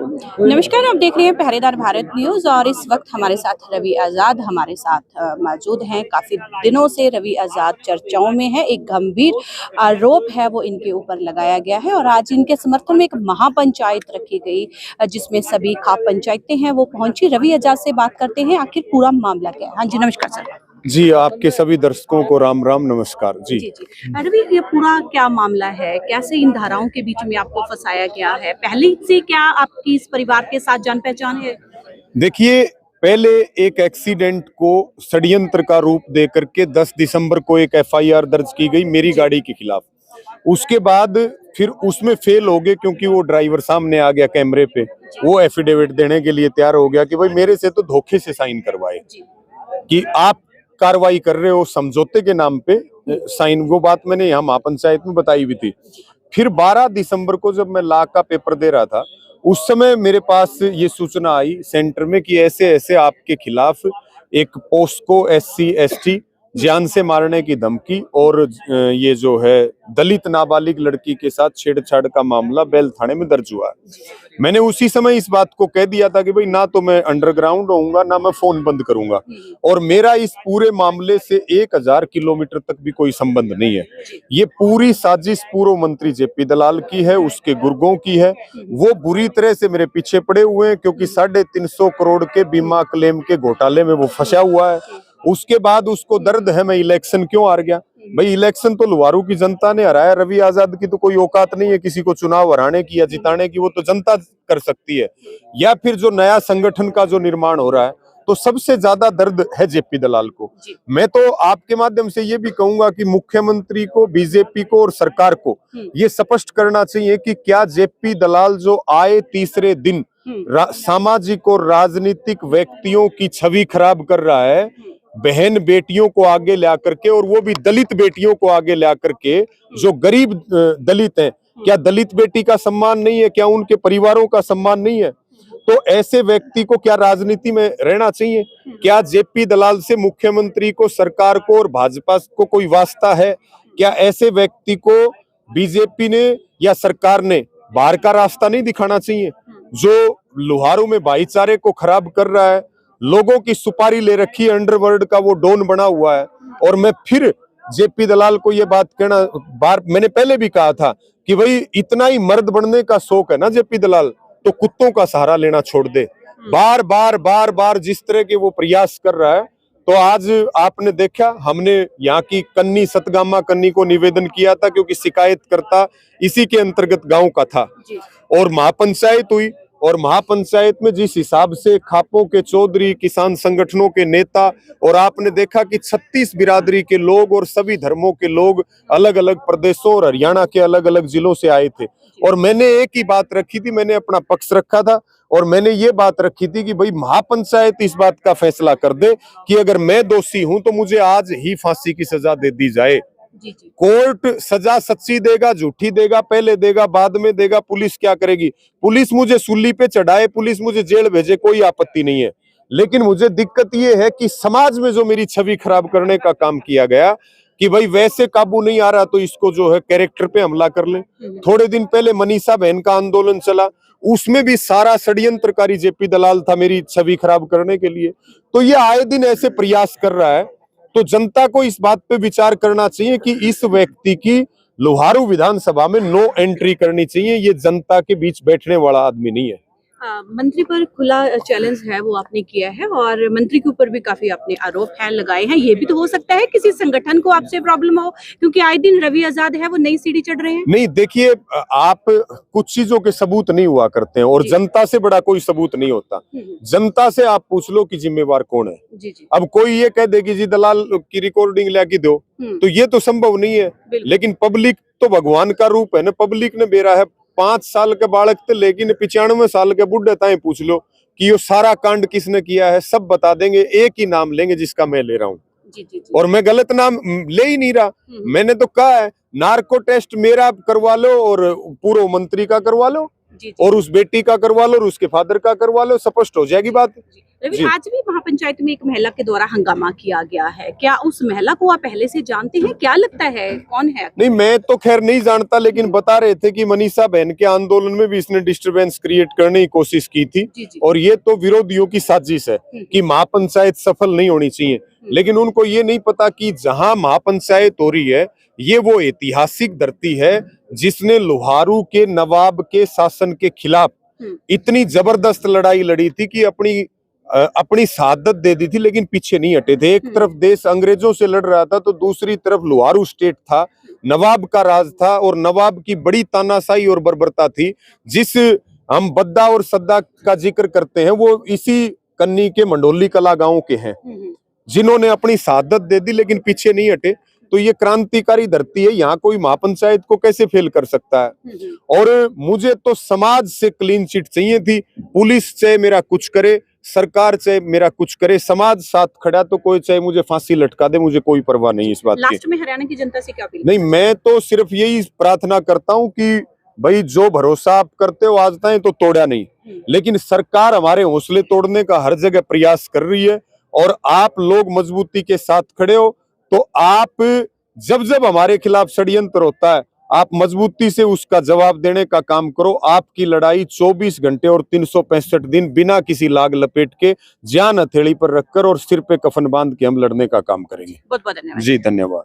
नमस्कार, आप देख रहे हैं पहरेदार भारत न्यूज़ और इस वक्त हमारे साथ रवि आज़ाद हमारे साथ मौजूद हैं। काफ़ी दिनों से रवि आज़ाद चर्चाओं में है। एक गंभीर आरोप है वो इनके ऊपर लगाया गया है और आज इनके समर्थन में एक महापंचायत रखी गई, जिसमें सभी खाप पंचायतें हैं वो पहुंची। रवि आज़ाद से बात करते हैं, आखिर पूरा मामला क्या है। हाँ जी, नमस्कार सर। जी, आपके सभी दर्शकों को राम राम नमस्कार जी। जी, जी। रवि, ये पूरा क्या मामला है? कैसे इन धाराओं के बीच में आपको फँसाया गया है? पहले से क्या आपकी इस परिवार के साथ जान-पहचान है? देखिए, पहले एक एक्सीडेंट को षड्यंत्र का रूप दे करके 10 दिसंबर को एक एफआईआर दर्ज की गई मेरी गाड़ी के खिलाफ। उसके बाद फिर उसमें फेल हो गए क्योंकि वो ड्राइवर सामने आ गया कैमरे पे। वो एफिडेविट देने के लिए तैयार हो गया कि भाई मेरे से तो धोखे से साइन करवाए कि आप कार्रवाई कर रहे हो समझौते के नाम पे साइन। वो बात मैंने यहाँ महापंचायत में बताई भी थी। फिर 12 दिसंबर को जब मैं लॉ का पेपर दे रहा था, उस समय मेरे पास ये सूचना आई सेंटर में कि ऐसे ऐसे आपके खिलाफ एक पोस्को SC ST जान से मारने की धमकी और ये जो है दलित नाबालिग लड़की के साथ छेड़छाड़ का मामला बेल थाने में दर्ज हुआ है। मैंने उसी समय इस बात को कह दिया था कि भाई ना तो मैं अंडरग्राउंड होऊंगा ना मैं फोन बंद करूंगा और मेरा इस पूरे मामले से 1000 किलोमीटर तक भी कोई संबंध नहीं है। ये पूरी साजिश पूर्व मंत्री JP दलाल की है, उसके गुर्गों की है। वो बुरी तरह से मेरे पीछे पड़े हुए हैं क्योंकि 350 करोड़ के बीमा क्लेम के घोटाले में वो फंसा हुआ है। उसके बाद उसको दर्द है मैं इलेक्शन क्यों हार गया। भाई इलेक्शन तो लुहारू की जनता ने हराया, रवि आजाद की तो कोई औकात नहीं है किसी को चुनाव हराने की या जिताने की, वो तो जनता कर सकती है। या फिर जो नया संगठन का जो निर्माण हो रहा है, तो सबसे ज्यादा दर्द है JP दलाल को। मैं तो आपके माध्यम से ये भी कहूंगा कि मुख्यमंत्री को, बीजेपी को और सरकार को ये स्पष्ट करना चाहिए कि क्या JP दलाल जो आए तीसरे दिन सामाजिक और राजनीतिक व्यक्तियों की छवि खराब कर रहा है, बहन बेटियों को आगे ला करके, और वो भी दलित बेटियों को आगे ला करके, जो गरीब दलित हैं, क्या दलित बेटी का सम्मान नहीं है? क्या उनके परिवारों का सम्मान नहीं है? तो ऐसे व्यक्ति को क्या राजनीति में रहना चाहिए? क्या JP दलाल से मुख्यमंत्री को, सरकार को और भाजपा को कोई वास्ता है? क्या ऐसे व्यक्ति को बीजेपी ने या सरकार ने बाहर का रास्ता नहीं दिखाना चाहिए? जो लोहारू में भाईचारे को खराब कर रहा है, लोगों की सुपारी ले रखी है, अंडरवर्ल्ड का वो डॉन बना हुआ है। और मैं फिर JP दलाल को ये बात कहना, मैंने पहले भी कहा था कि भाई इतना ही मर्द बनने का शौक है ना JP दलाल, तो कुत्तों का सहारा लेना छोड़ दे। बार बार जिस तरह के वो प्रयास कर रहा है, तो आज आपने देखा हमने यहाँ की कन्नी सतगामा कन्नी को निवेदन किया था क्योंकि शिकायत करता इसी के अंतर्गत गांव का था, और महापंचायत हुई। और महापंचायत में जिस हिसाब से खापों के चौधरी, किसान संगठनों के नेता, और आपने देखा कि 36 बिरादरी के लोग और सभी धर्मों के लोग अलग अलग प्रदेशों और हरियाणा के अलग अलग जिलों से आए थे। और मैंने एक ही बात रखी थी, मैंने अपना पक्ष रखा था और मैंने ये बात रखी थी कि भाई महापंचायत इस बात का फैसला कर दे कि अगर मैं दोषी हूं तो मुझे आज ही फांसी की सजा दे दी जाए। कोर्ट सजा सच्ची देगा, झूठी देगा, पहले देगा बाद में देगा, पुलिस क्या करेगी? पुलिस मुझे सूली पे चढ़ाए, पुलिस मुझे जेल भेजे, कोई आपत्ति नहीं है। लेकिन मुझे दिक्कत ये है कि समाज में जो मेरी छवि खराब करने का काम किया गया कि भाई वैसे काबू नहीं आ रहा तो इसको जो है कैरेक्टर पे हमला कर ले। थोड़े दिन पहले मनीषा बहन का आंदोलन चला, उसमें भी सारा षड्यंत्रकारी JP दलाल था मेरी छवि खराब करने के लिए। तो ये आए दिन ऐसे प्रयास कर रहा है, तो जनता को इस बात पे विचार करना चाहिए कि इस व्यक्ति की लोहारू विधानसभा में नो एंट्री करनी चाहिए। ये जनता के बीच बैठने वाला आदमी नहीं है। मंत्री पर खुला चैलेंज है वो आपने किया है और मंत्री के ऊपर भी काफी आपने आरोप है लगाए हैं। ये भी तो हो सकता है किसी संगठन को आपसे प्रॉब्लम हो, क्योंकि आए दिन रवि आजाद है वो नई सीढ़ी चढ़ रहे हैं। नहीं, देखिए आप कुछ चीजों के सबूत नहीं हुआ करते हैं और जनता से बड़ा कोई सबूत नहीं होता। जनता से आप पूछ लो कि जिम्मेवार कौन है। अब कोई ये कह दे कि जी दलाल की रिकॉर्डिंग लेके दो, तो ये तो संभव नहीं है। लेकिन पब्लिक तो भगवान का रूप है ना, पब्लिक ने बेरा है। 5 साल के बालक थे लेकिन 95 साल के बुढ़े ताए पूछ लो कि ये सारा कांड किसने किया है, सब बता देंगे। एक ही नाम लेंगे जिसका मैं ले रहा हूँ। और मैं गलत नाम ले ही नहीं रहा। मैंने तो कहा है नार्को टेस्ट मेरा करवा लो और पूर्व मंत्री का करवा लो, जी, और उस बेटी का करवा लो और उसके फादर का करवा लो, स्पष्ट हो जाएगी बात। रवि, जी। आज भी महापंचायत में एक महिला के द्वारा हंगामा किया गया है, क्या उस महिला को आप पहले से जानते हैं, क्या लगता है कौन है? नहीं, मैं तो खैर नहीं जानता, लेकिन बता रहे थे कि मनीषा बहन के आंदोलन में भी इसने डिस्टरबेंस क्रिएट करने की कोशिश की थी। जी, जी। और ये तो विरोधियों की साजिश है कि महापंचायत सफल नहीं होनी चाहिए, लेकिन उनको ये नहीं पता कि जहां महापंचायत हो रही है, ये वो ऐतिहासिक धरती है जिसने लोहारू के नवाब के शासन के खिलाफ इतनी जबरदस्त लड़ाई लड़ी थी कि अपनी शहादत दे दी थी, लेकिन पीछे नहीं हटे थे। एक तरफ देश अंग्रेजों से लड़ रहा था तो दूसरी तरफ लोहारू स्टेट था, नवाब का राज था और नवाब की बड़ी तानाशाही और बर्बरता थी। जिस हम बद्दा और सद्दा का जिक्र करते हैं वो इसी कन्नी के मंडोली कला गांव के हैं, जिन्होंने अपनी शहादत दे दी लेकिन पीछे नहीं हटे। तो ये क्रांतिकारी धरती है, यहाँ कोई महापंचायत को कैसे फेल कर सकता है। और मुझे तो समाज से क्लीन चिट चाहिए थी। पुलिस चाहे मेरा कुछ करे, सरकार चाहे मेरा कुछ करे, समाज साथ खड़ा तो कोई चाहे मुझे फांसी लटका दे, मुझे कोई परवाह नहीं इस बात की। लास्ट में हरियाणा की जनता से क्या अपील? नहीं, मैं तो सिर्फ यही प्रार्थना करता हूँ कि भाई जो भरोसा आप करते हो आज तक तो तोड़ा नहीं, लेकिन सरकार हमारे हौसले तोड़ने का हर जगह प्रयास कर रही है और आप लोग मजबूती के साथ खड़े हो। तो आप जब जब हमारे खिलाफ षड्यंत्र होता है, आप मजबूती से उसका जवाब देने का काम करो। आपकी लड़ाई 24 घंटे और 365 दिन बिना किसी लाग लपेट के, जान हथेली पर रखकर और सिर पे कफन बांध के हम लड़ने का काम करेंगे। बहुत बहुत धन्यवाद जी, धन्यवाद।